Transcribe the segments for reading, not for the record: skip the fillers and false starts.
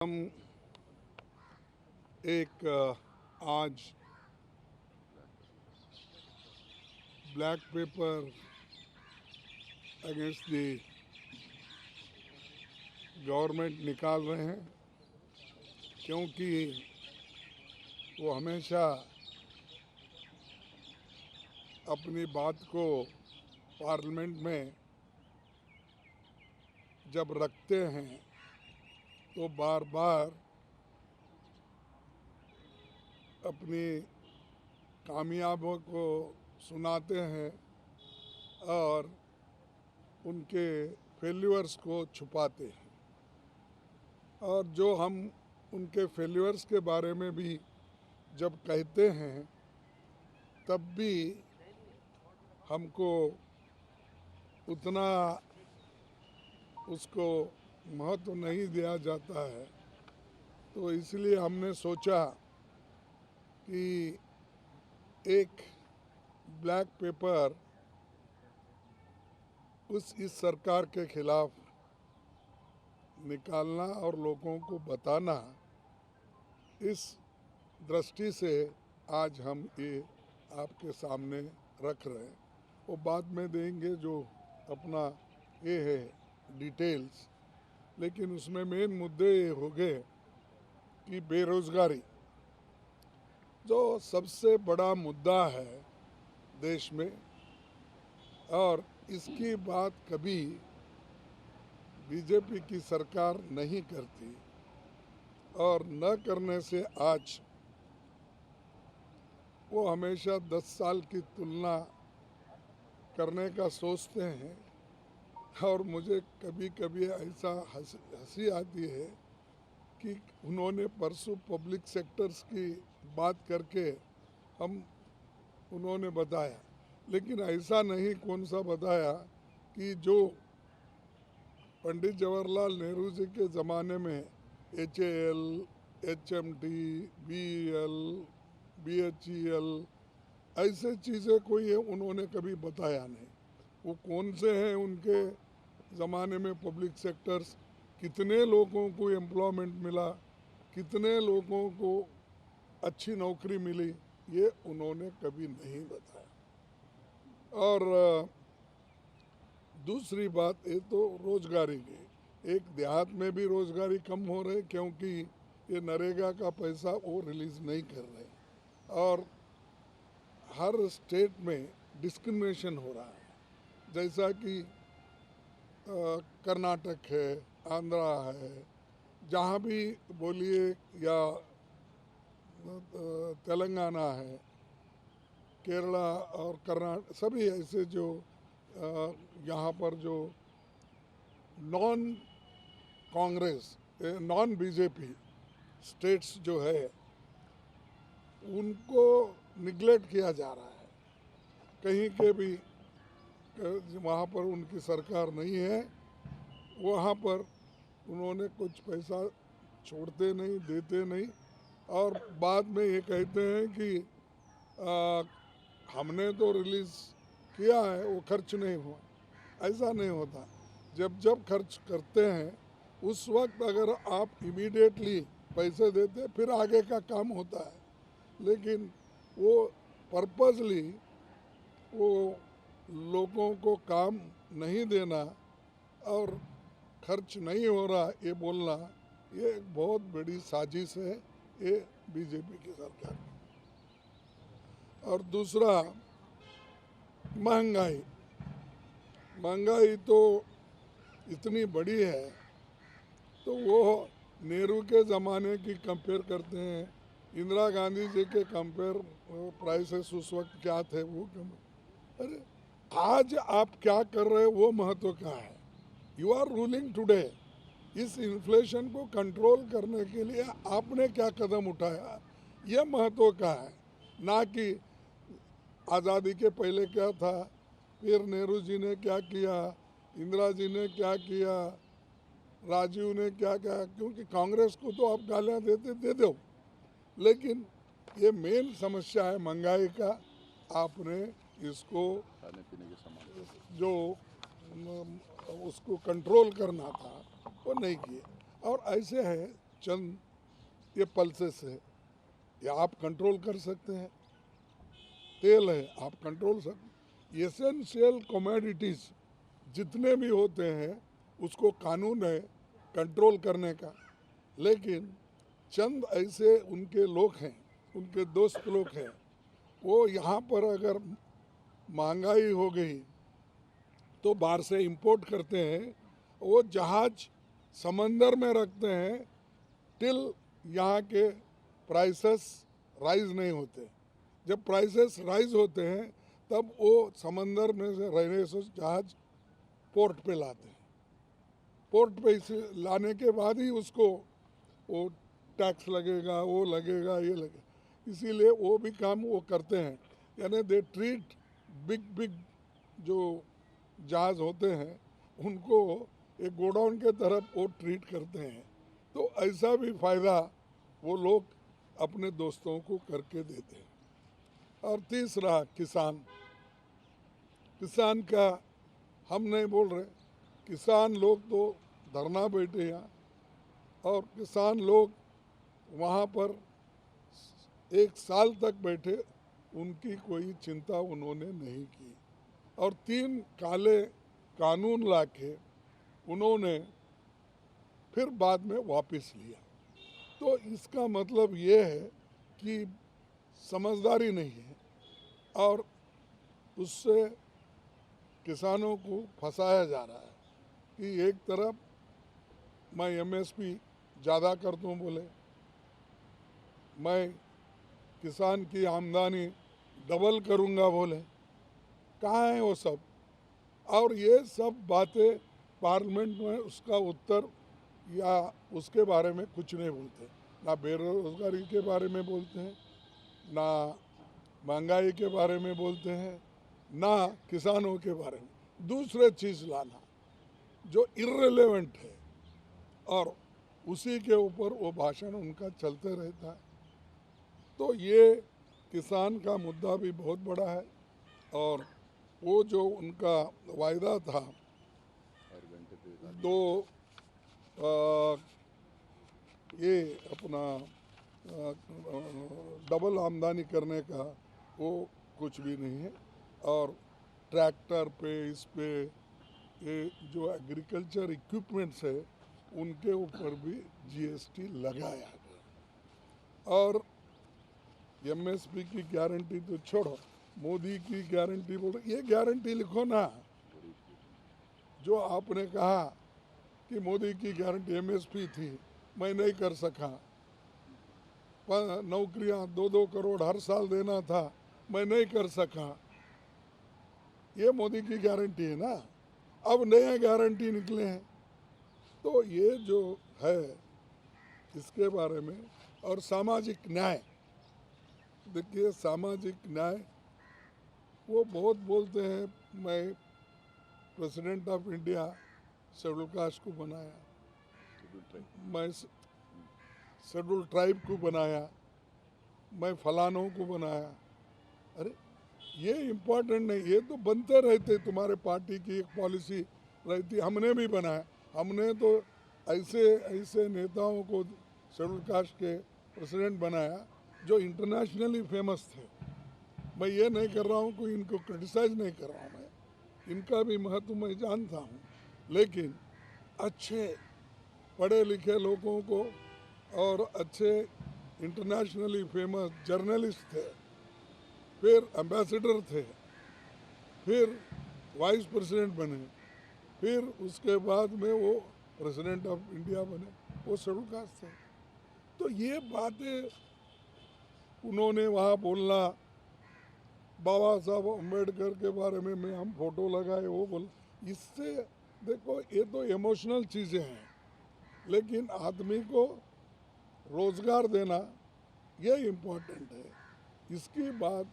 हम एक आज black pepper against the government निकाल रहे हैं, क्योंकि वो हमेशा अपनी बात को पार्लियामेंट में जब रखते हैं तो बार बार अपनी कामयाबियों को सुनाते हैं और उनके फेल्यूर्स को छुपाते हैं। और जो हम उनके फेल्यूर्स के बारे में भी जब कहते हैं तब भी हमको उतना उसको महत्व नहीं दिया जाता है। तो इसलिए हमने सोचा कि एक ब्लैक पेपर इस सरकार के खिलाफ निकालना और लोगों को बताना, इस दृष्टि से आज हम ये आपके सामने रख रहे हैं। वो बाद में देंगे जो अपना ये है डिटेल्स, लेकिन उसमें मेन मुद्दे ये हो गए कि बेरोजगारी जो सबसे बड़ा मुद्दा है देश में, और इसकी बात कभी बीजेपी की सरकार नहीं करती, और न करने से आज वो हमेशा 10 साल की तुलना करने का सोचते हैं। और मुझे कभी कभी ऐसा हंसी आती है कि उन्होंने परसों पब्लिक सेक्टर्स की बात करके उन्होंने बताया, लेकिन ऐसा नहीं कौन सा बताया कि जो पंडित जवाहरलाल नेहरू जी के ज़माने में HAL, HMT, BEL, BHEL ऐसे चीज़ें कोई है उन्होंने कभी बताया नहीं। वो कौन से हैं उनके ज़माने में पब्लिक सेक्टर्स, कितने लोगों को एम्प्लॉयमेंट मिला, कितने लोगों को अच्छी नौकरी मिली, ये उन्होंने कभी नहीं बताया। और दूसरी बात ये तो रोजगारी की, एक देहात में भी रोजगारी कम हो रही क्योंकि ये नरेगा का पैसा वो रिलीज नहीं कर रहे, और हर स्टेट में डिस्क्रिमिनेशन हो रहा है। जैसा कि कर्नाटक है, आंध्रा है, जहाँ भी बोलिए, या तेलंगाना है, केरला और कर्नाटक, सभी ऐसे जो यहाँ पर जो non Congress non BJP states जो है उनको निगलेक्ट किया जा रहा है। कहीं के भी वहाँ पर उनकी सरकार नहीं है, वहाँ पर उन्होंने कुछ पैसा छोड़ते नहीं, देते नहीं, और बाद में ये कहते हैं कि हमने तो रिलीज़ किया है, वो खर्च नहीं हुआ। ऐसा नहीं होता। जब जब खर्च करते हैं उस वक्त अगर आप इमीडिएटली पैसे देते फिर आगे का काम होता है, लेकिन वो पर्पसली वो लोगों को काम नहीं देना और खर्च नहीं हो रहा ये बोलना, ये एक बहुत बड़ी साजिश है ये बीजेपी की सरकार की। और दूसरा, महंगाई तो इतनी बड़ी है, तो वो नेहरू के ज़माने की कंपेयर करते हैं, इंदिरा गांधी जी के कंपेयर प्राइसेस उस वक्त क्या थे वो अरे आज आप क्या कर रहे हो वो महत्व का है। You are ruling today. इस इन्फ्लेशन को कंट्रोल करने के लिए आपने क्या कदम उठाया, यह महत्व का है, ना कि आज़ादी के पहले क्या था, फिर नेहरू जी ने क्या किया, इंदिरा जी ने क्या किया, राजीव ने क्या किया। क्योंकि कांग्रेस को तो आप गालियाँ देते दे दो, लेकिन ये मेन समस्या है महंगाई का, आपने इसको खाने पीने के सामान जो उसको कंट्रोल करना था वो नहीं किए। और ऐसे है चंद ये पल्सेस है, ये आप कंट्रोल कर सकते हैं। तेल है, आप कंट्रोल सकते। एसेंशियल कमोडिटीज़ जितने भी होते हैं उसको कानून है कंट्रोल करने का, लेकिन चंद ऐसे उनके लोग हैं, उनके दोस्त लोग हैं, वो यहाँ पर अगर महंगाई हो गई तो बाहर से इंपोर्ट करते हैं, वो जहाज समंदर में रखते हैं टिल यहाँ के प्राइसेस राइज नहीं होते। जब प्राइसेस राइज होते हैं तब वो समंदर में से रहने से जहाज पोर्ट पे लाते हैं। पोर्ट पे इसे लाने के बाद ही उसको वो टैक्स लगेगा, वो लगेगा, ये लगेगा, इसीलिए वो भी काम वो करते हैं। यानी दे ट्रीट बिग जो जहाज होते हैं उनको एक गोडाउन के तरफ वो ट्रीट करते हैं। तो ऐसा भी फ़ायदा वो लोग अपने दोस्तों को करके देते हैं। और तीसरा किसान का हम नहीं बोल रहे, किसान लोग तो धरना बैठे यहाँ, और किसान लोग वहाँ पर 1 साल तक बैठे, उनकी कोई चिंता उन्होंने नहीं की, और 3 काले कानून लाके उन्होंने फिर बाद में वापस लिया। तो इसका मतलब ये है कि समझदारी नहीं है, और उससे किसानों को फंसाया जा रहा है कि एक तरफ मैं एमएसपी ज़्यादा कर दूँ बोले, मैं किसान की आमदनी डबल करूँगा बोले, कहाँ है वो सब? और ये सब बातें पार्लियामेंट में उसका उत्तर या उसके बारे में कुछ नहीं बोलते, ना बेरोजगारी के बारे में बोलते हैं, ना महंगाई के बारे में बोलते हैं, ना किसानों के बारे में। दूसरे चीज़ लाना जो इर्रेलेवेंट है, और उसी के ऊपर वो भाषण उनका चलते रहता है। तो ये किसान का मुद्दा भी बहुत बड़ा है, और वो जो उनका वायदा था 2 ये अपना डबल आमदनी करने का, वो कुछ भी नहीं है। और ट्रैक्टर पे, इस पे, ये जो एग्रीकल्चर इक्विपमेंट्स है उनके ऊपर भी जीएसटी लगाया गया। और एमएसपी की गारंटी तो छोड़ो, मोदी की गारंटी बोलो, ये गारंटी लिखो ना। जो आपने कहा कि मोदी की गारंटी एमएसपी थी, मैं नहीं कर सका, नौकरियां 2-2 करोड़ हर साल देना था, मैं नहीं कर सका, ये मोदी की गारंटी है ना। अब नए गारंटी निकले हैं, तो ये जो है इसके बारे में। और सामाजिक न्याय, देखिए सामाजिक न्याय वो बहुत बोलते हैं, मैं president of India schedule caste को बनाया, मैं शेड्यूल ट्राइब को बनाया, मैं फलानों को बनाया। अरे ये इम्पोर्टेंट नहीं, ये तो बनते रहते, तुम्हारे पार्टी की एक पॉलिसी रहती, हमने भी बनाया। हमने तो ऐसे ऐसे नेताओं को शेड्यूल कास्ट के प्रेसिडेंट बनाया जो इंटरनेशनली फेमस थे। मैं ये नहीं कर रहा हूँ, कोई इनको क्रिटिसाइज नहीं कर रहा हूँ, मैं इनका भी महत्व मैं जानता हूँ, लेकिन अच्छे पढ़े लिखे लोगों को और अच्छे इंटरनेशनली फेमस जर्नलिस्ट थे, फिर एम्बेसडर थे, फिर वाइस प्रेसिडेंट बने, फिर उसके बाद में वो प्रेसिडेंट ऑफ इंडिया बने, वो शेड्यूल कास्ट थे। तो ये बातें उन्होंने वहाँ बोलना, बाबा साहब अम्बेडकर के बारे में हम फोटो लगाए, वो बोल, इससे देखो ये तो इमोशनल चीज़ें हैं, लेकिन आदमी को रोज़गार देना ये इम्पोर्टेंट है। इसकी बात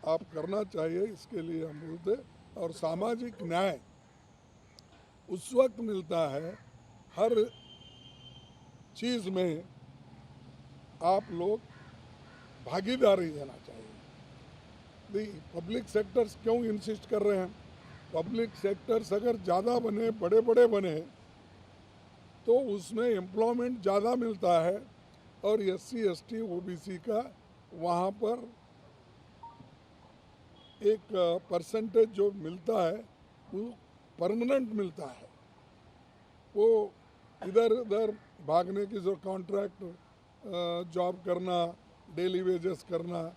आप करना चाहिए, इसके लिए हम बोलते। और सामाजिक न्याय उस वक्त मिलता है, हर चीज़ में आप लोग भागीदारी देना चाहिए। पब्लिक सेक्टर्स क्यों इंसिस्ट कर रहे हैं? पब्लिक सेक्टर्स अगर ज़्यादा बने, बड़े बड़े बने, तो उसमें एम्प्लॉयमेंट ज़्यादा मिलता है और SC ST OBC का वहाँ पर एक परसेंटेज जो मिलता है वो परमानेंट मिलता है। वो इधर उधर भागने की जो कॉन्ट्रैक्ट जॉब करना, डेली वेजेस करना,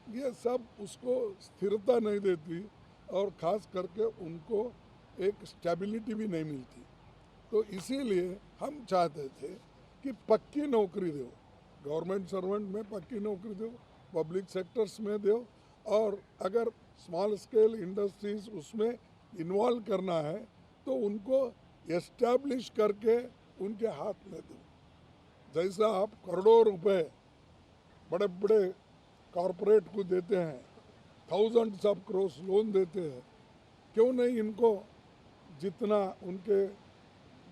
ये सब उसको स्थिरता नहीं देती और ख़ास करके उनको एक स्टेबिलिटी भी नहीं मिलती। तो इसीलिए हम चाहते थे कि पक्की नौकरी दो, गवर्नमेंट सर्वेंट में पक्की नौकरी दो, पब्लिक सेक्टर्स में दो, और अगर स्मॉल स्केल इंडस्ट्रीज उसमें इन्वॉल्व करना है तो उनको एस्टैब्लिश करके उनके हाथ में दो। जैसा आप करोड़ों रुपए बड़े बड़े कॉरपोरेट को देते हैं, थाउजेंड्स ऑफ क्रोर्स लोन देते हैं, क्यों नहीं इनको जितना उनके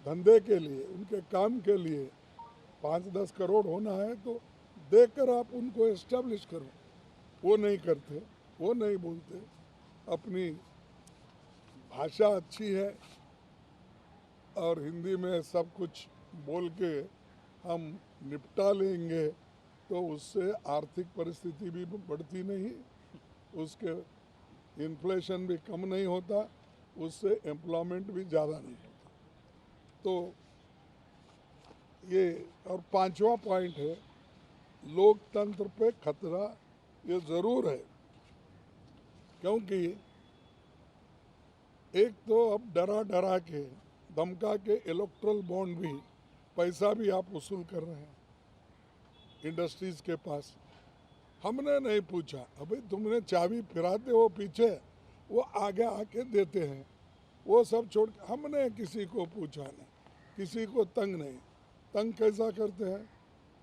धंधे के लिए, उनके काम के लिए 5-10 करोड़ होना है तो देकर आप उनको एस्टैब्लिश करो। वो नहीं करते, वो नहीं बोलते। अपनी भाषा अच्छी है और हिंदी में सब कुछ बोल के हम निपटा लेंगे, तो उससे आर्थिक परिस्थिति भी बढ़ती नहीं, उसके इन्फ्लेशन भी कम नहीं होता, उससे एम्प्लॉयमेंट भी ज़्यादा नहीं होता। तो ये, और पांचवा पॉइंट है लोकतंत्र पे खतरा। ये ज़रूर है, क्योंकि एक तो अब डरा डरा के, धमका के इलेक्ट्रल बॉन्ड भी, पैसा भी आप वसूल कर रहे हैं इंडस्ट्रीज के पास। हमने नहीं पूछा, अभी तुमने चाबी फिराते हो पीछे, वो आगे आके देते हैं, वो सब छोड़ के हमने किसी को पूछा नहीं, किसी को तंग नहीं। तंग कैसा करते हैं?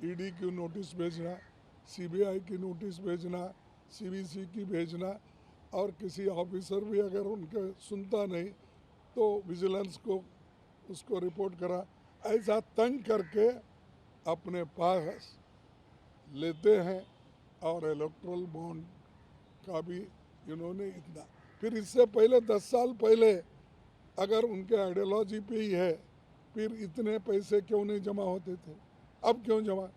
ED की नोटिस भेजना, CBI की नोटिस भेजना, CBC की भेजना, और किसी ऑफिसर भी अगर उनके सुनता नहीं तो विजिलेंस को उसको रिपोर्ट करा, ऐसा तंग करके अपने पास लेते हैं। और इलेक्ट्रल बॉन्ड का भी इन्होंने इतना, फिर इससे पहले 10 साल पहले अगर उनके आइडियोलॉजी पे ही है, फिर इतने पैसे क्यों नहीं जमा होते थे, अब क्यों जमा?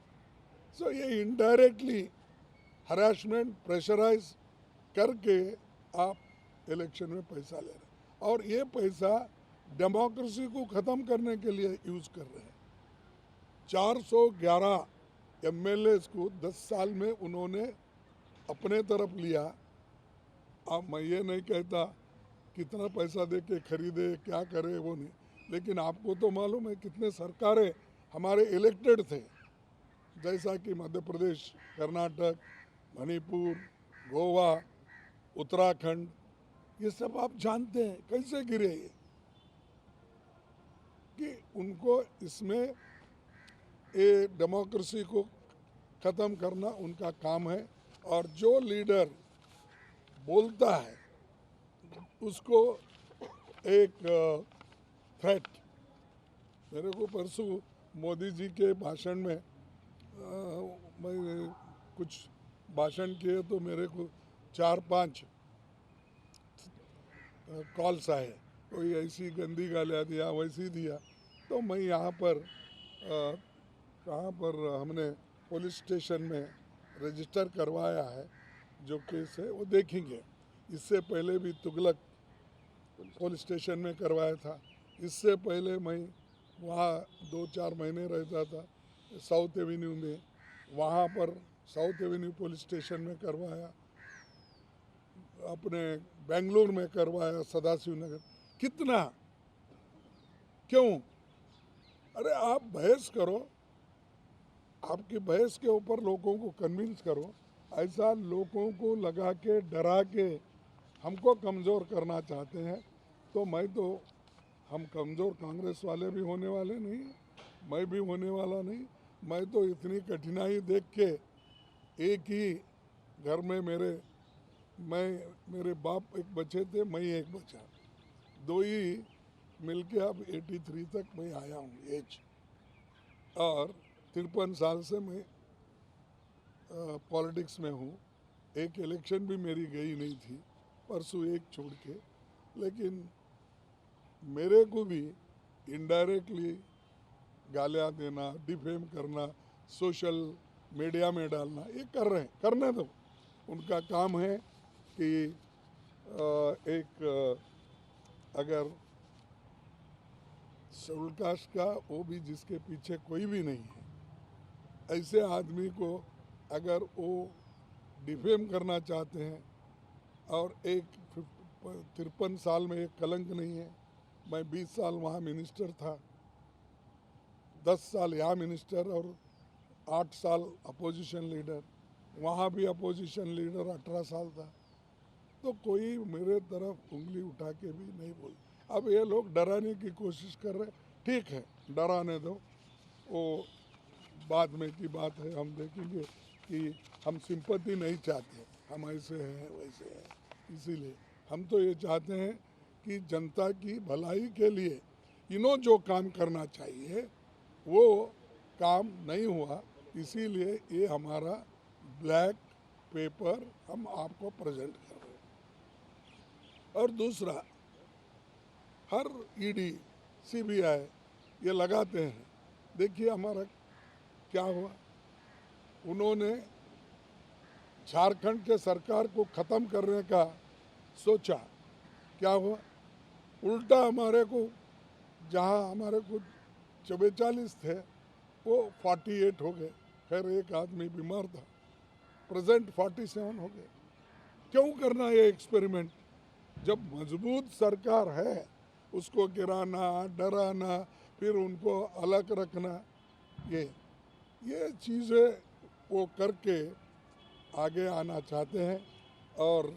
सो ये इनडायरेक्टली हरासमेंट, प्रेशराइज करके आप इलेक्शन में पैसा ले रहे हैं, और ये पैसा डेमोक्रेसी को ख़त्म करने के लिए यूज़ कर रहे हैं। 411 MLAs को 10 साल में उन्होंने अपने तरफ लिया। अब मैं ये नहीं कहता कितना पैसा दे के खरीदे, क्या करे, वो नहीं, लेकिन आपको तो मालूम है कितने सरकारें हमारे इलेक्टेड थे, जैसा कि मध्य प्रदेश, कर्नाटक, मणिपुर, गोवा, उत्तराखंड, ये सब आप जानते हैं कैसे गिरे ये, कि उनको इसमें ये डेमोक्रेसी को ख़त्म करना उनका काम है। और जो लीडर बोलता है उसको एक थ्रेट, मेरे को परसों मोदी जी के भाषण में मैं कुछ भाषण किए तो मेरे को 4-5 कॉल्स आए, कोई ऐसी गंदी गालियाँ दिया, वैसी दिया। तो मैं यहाँ पर कहाँ पर हमने पुलिस स्टेशन में रजिस्टर करवाया है, जो केस है वो देखेंगे। इससे पहले भी तुगलक पुलिस स्टेशन में करवाया था, इससे पहले मैं वहाँ 2-4 महीने रहता था साउथ एवेन्यू में, वहाँ पर साउथ एवेन्यू पुलिस स्टेशन में करवाया, अपने बेंगलुरु में करवाया, सदाशिव नगर। कितना, क्यों? अरे आप बहस करो, आपकी बहस के ऊपर लोगों को कन्विंस करो। ऐसा लोगों को लगा के, डरा के हमको कमज़ोर करना चाहते हैं, तो हम कमज़ोर कांग्रेस वाले भी होने वाले नहीं, मैं भी होने वाला नहीं। मैं तो इतनी कठिनाई देख के, एक ही घर में मेरे बाप एक बच्चे थे, मैं एक बचा, दो ही मिलके अब 83 तक मैं आया हूँ एज, और 53 साल से मैं पॉलिटिक्स में हूँ। एक इलेक्शन भी मेरी गई नहीं थी, परसों एक छोड़ के। लेकिन मेरे को भी इनडायरेक्टली गालियाँ देना, डिफेम करना, सोशल मीडिया में डालना, ये कर रहे हैं, करने दो। उनका काम है कि अगर शेड्यूल कास्ट का वो जिसके पीछे कोई भी नहीं है, ऐसे आदमी को अगर वो डिफेम करना चाहते हैं, और 53 साल में एक कलंक नहीं है। मैं 20 साल वहाँ मिनिस्टर था, 10 साल यहाँ मिनिस्टर और 8 साल अपोजिशन लीडर, वहाँ भी अपोजिशन लीडर 18 साल था। तो कोई मेरे तरफ उंगली उठा के भी नहीं बोल। अब ये लोग डराने की कोशिश कर रहे, ठीक है, डराने दो, वो बाद में की बात है। हम देखेंगे कि हम सिंपत्ति नहीं चाहते, हम ऐसे हैं वैसे हैं। इसीलिए हम तो ये चाहते हैं कि जनता की भलाई के लिए इन्हों जो काम करना चाहिए वो काम नहीं हुआ, इसीलिए ये हमारा ब्लैक पेपर हम आपको प्रेजेंट कर रहे हैं। और दूसरा, हर ईडी सीबीआई ये लगाते हैं। देखिए हमारा क्या हुआ, उन्होंने झारखंड के सरकार को ख़त्म करने का सोचा, क्या हुआ, उल्टा हमारे को, जहां हमारे को 44 थे वो 48 हो गए। खैर एक आदमी बीमार था, प्रेजेंट 47 हो गए। क्यों करना ये एक्सपेरिमेंट? जब मजबूत सरकार है उसको गिराना, डराना, फिर उनको अलग रखना, ये चीज़ें वो करके आगे आना चाहते हैं। और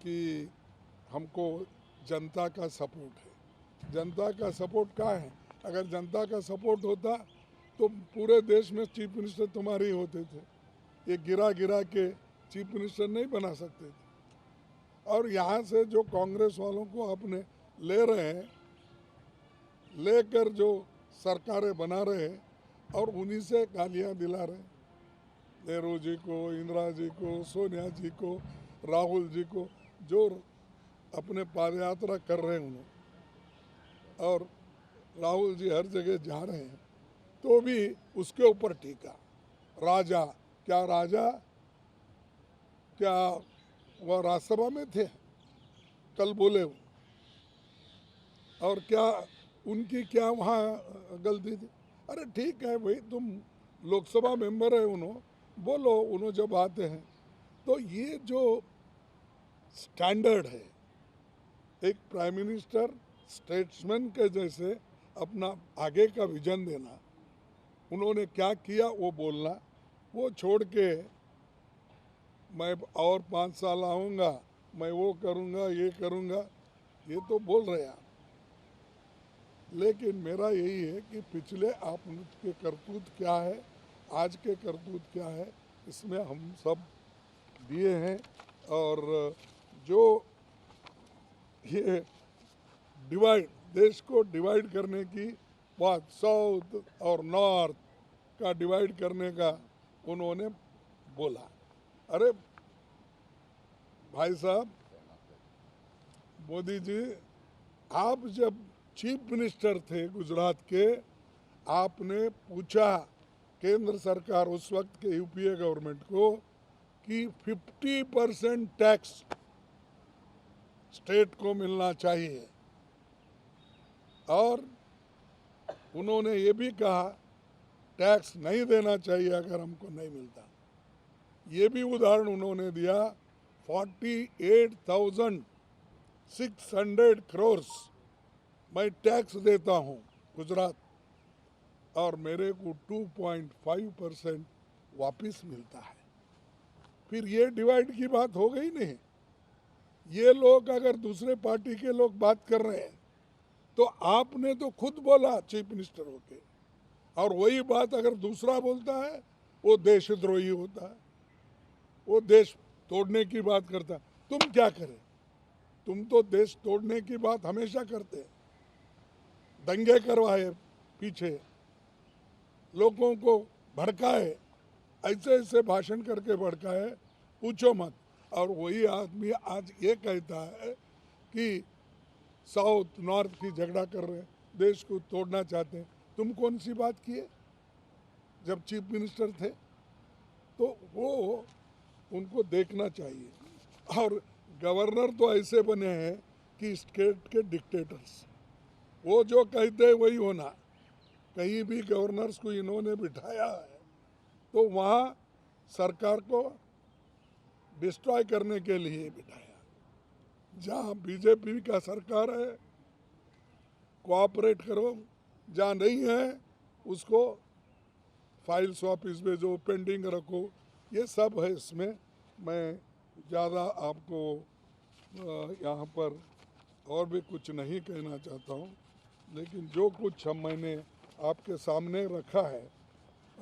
कि हमको जनता का सपोर्ट है। जनता का सपोर्ट क्या है? अगर जनता का सपोर्ट होता तो पूरे देश में चीफ मिनिस्टर तुम्हारे ही होते थे। ये गिरा गिरा के चीफ मिनिस्टर नहीं बना सकते थे। और यहाँ से जो कांग्रेस वालों को अपने ले रहे हैं, लेकर जो सरकारें बना रहे हैं और उन्हीं से गालियाँ दिला रहे हैं। नेहरू जी को, इंदिरा जी को, सोनिया जी को, राहुल जी को, जो अपने पादयात्रा कर रहे हैं उन्होंने, और राहुल जी हर जगह जा रहे हैं, तो भी उसके ऊपर टीका। राजा, क्या राजा, क्या वह राज्यसभा में थे? कल बोले वो। और क्या उनकी क्या वहाँ गलती थी? अरे ठीक है भाई, तुम लोकसभा मेंबर है, उन्होंने बोलो, उन्होंने जब आते हैं। तो ये जो स्टैंडर्ड है, एक प्राइम मिनिस्टर स्टेट्समैन के जैसे अपना आगे का विजन देना, उन्होंने क्या किया वो बोलना, वो छोड़ के मैं और 5 साल आऊँगा, मैं वो करूँगा, ये करूँगा, ये तो बोल रहे हैं आप। लेकिन मेरा यही है कि पिछले आपके करतूत क्या है, आज के करतूत क्या है, इसमें हम सब दिए हैं। और जो ये डिवाइड, देश को डिवाइड करने की बात, साउथ और नॉर्थ का डिवाइड करने का उन्होंने बोला। अरे भाई साहब, मोदी जी, आप जब चीफ मिनिस्टर थे गुजरात के, आपने पूछा केंद्र सरकार उस वक्त के यूपीए गवर्नमेंट को कि 50% टैक्स स्टेट को मिलना चाहिए, और उन्होंने ये भी कहा टैक्स नहीं देना चाहिए अगर हमको नहीं मिलता। ये भी उदाहरण उन्होंने दिया, 48,600 करोड़ मैं टैक्स देता हूँ गुजरात, और मेरे को 2.5% वापस मिलता है। फिर ये डिवाइड की बात हो गई नहीं। ये लोग अगर दूसरे पार्टी के लोग बात कर रहे हैं तो आपने तो खुद बोला चीफ मिनिस्टर होके, और वही बात अगर दूसरा बोलता है वो देशद्रोही होता है, वो देश तोड़ने की बात करता है। तुम क्या करें? तुम तो देश तोड़ने की बात हमेशा करते हैं, दंगे करवाए, पीछे लोगों को भड़काए, ऐसे ऐसे भाषण करके भड़काए, पूछो मत। और वही आदमी आज ये कहता है कि साउथ नॉर्थ की झगड़ा कर रहे हैं, देश को तोड़ना चाहते हैं। तुम कौन सी बात किए जब चीफ मिनिस्टर थे? तो वो उनको देखना चाहिए। और गवर्नर तो ऐसे बने हैं कि स्टेट के डिक्टेटर्स, वो जो कहते हैं वही होना। कहीं भी गवर्नर्स को इन्होंने बिठाया है तो वहाँ सरकार को डिस्ट्रॉय करने के लिए बिठाया। जहाँ बीजेपी का सरकार है कोऑपरेट करो, जहाँ नहीं है उसको फाइल्स ऑफिस में जो पेंडिंग रखो, ये सब है इसमें। मैं ज़्यादा आपको यहाँ पर और भी कुछ नहीं कहना चाहता हूँ, लेकिन जो कुछ मैंने आपके सामने रखा है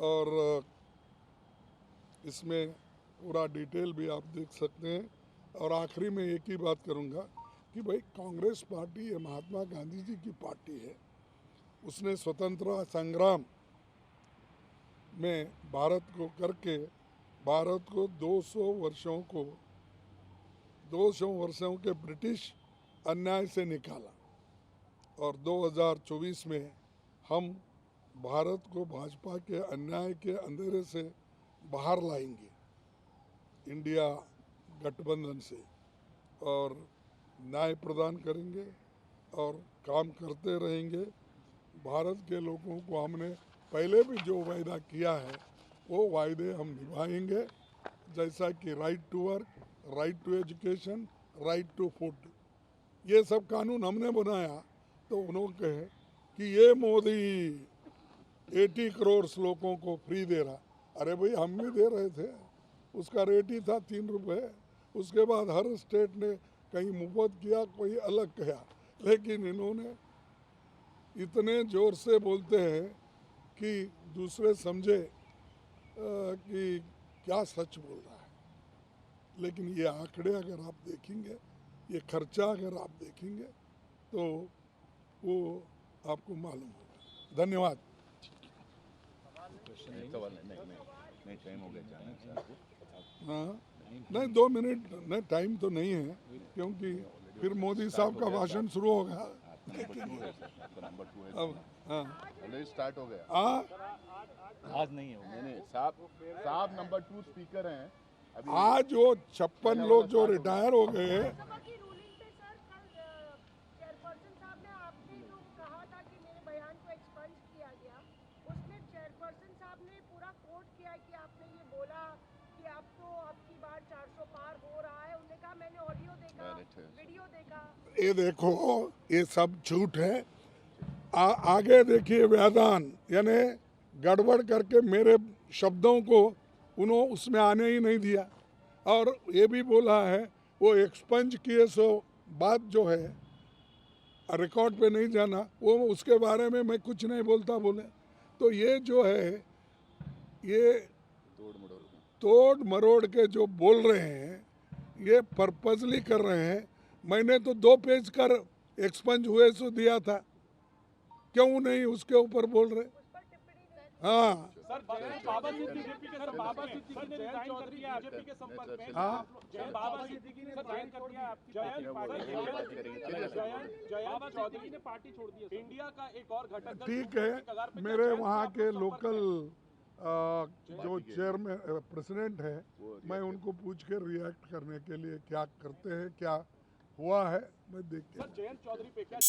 और इसमें पूरा डिटेल भी आप देख सकते हैं। और आखिरी में एक ही बात करूँगा कि भाई कांग्रेस पार्टी ये महात्मा गांधी जी की पार्टी है। उसने स्वतंत्रता संग्राम में भारत को करके भारत को 200 वर्षों के ब्रिटिश अन्याय से निकाला और 2024 में हम भारत को भाजपा के अन्याय के अंधेरे से बाहर लाएंगे इंडिया गठबंधन से, और न्याय प्रदान करेंगे और काम करते रहेंगे। भारत के लोगों को हमने पहले भी जो वायदा किया है वो वायदे हम निभाएंगे, जैसा कि right to work, right to education, right to food, ये सब कानून हमने बनाया। तो उन्होंने कहे कि ये मोदी 80 करोड़ लोगों को फ्री दे रहा। अरे भाई हम भी दे रहे थे, उसका रेट ही था 3 रुपये। उसके बाद हर स्टेट ने कहीं मुफ्त किया, कोई अलग किया, लेकिन इन्होंने इतने ज़ोर से बोलते हैं कि दूसरे समझे कि क्या सच बोल रहा है। लेकिन ये आंकड़े अगर आप देखेंगे, ये खर्चा अगर आप देखेंगे तो वो आपको मालूम होगा। धन्यवाद। नहीं टाइम हो गया जाने का। हाँ नहीं 2 मिनट नहीं, टाइम तो नहीं है, क्योंकि फिर मोदी साहब का भाषण शुरू होगा। नंबर 2 है। अब हाँ ऑलरेडी स्टार्ट हो गया। आज नहीं है नहीं साहब नंबर 2 स्पीकर हैं अभी। आज वो 56 लोग जो रिटायर हो गए, लोकसभा की रूलिंग पे सर कल चेयरपर्सन साहब ने आपने जो कहा था कि मेरे बयान को एक्सपंज किया गया, उसमें चेयरपर्सन साहब ने पूरा कोट किया कि आपने ये बोला कि आप तो आपकी बार 400 पार हो रहा है। उन्होंने कहा मैंने ऑडियो देखा, वीडियो देखा। ये देखो ये सब झूठ है। आगे देखिए व्यादान, यानी गड़बड़ करके मेरे शब्दों को उन्होंने उसमें आने ही नहीं दिया। और ये भी बोला है वो एक्सपंज किए सो बात जो है रिकॉर्ड पे नहीं जाना, वो उसके बारे में मैं कुछ नहीं बोलता बोले। तो ये जो है ये तोड़ मरोड़ के जो बोल रहे हैं, ये पर्पजली कर रहे हैं। मैंने तो 2 पेज कर एक्सपंज हुए सो दिया था, क्यों नहीं उसके ऊपर बोल रहे? हाँ सर बाबा सिद्दीकी के बाबा सिद्दीकी ने रिजाइन कर दिया बीजेपी के संपर्क में। हाँ बाबा सिद्दीकी ने रिजाइन कर दिया आपकी जयंत चौधरी ने पार्टी छोड़ दी है। इंडिया का एक और घटक ठीक है। मेरे वहाँ के लोकल जो चेयरमैन प्रेसिडेंट है, मैं उनको पूछ के रिएक्ट करने के लिए क्या करते हैं, क्या हुआ है मैं देख के। जयंत चौधरी पे क्या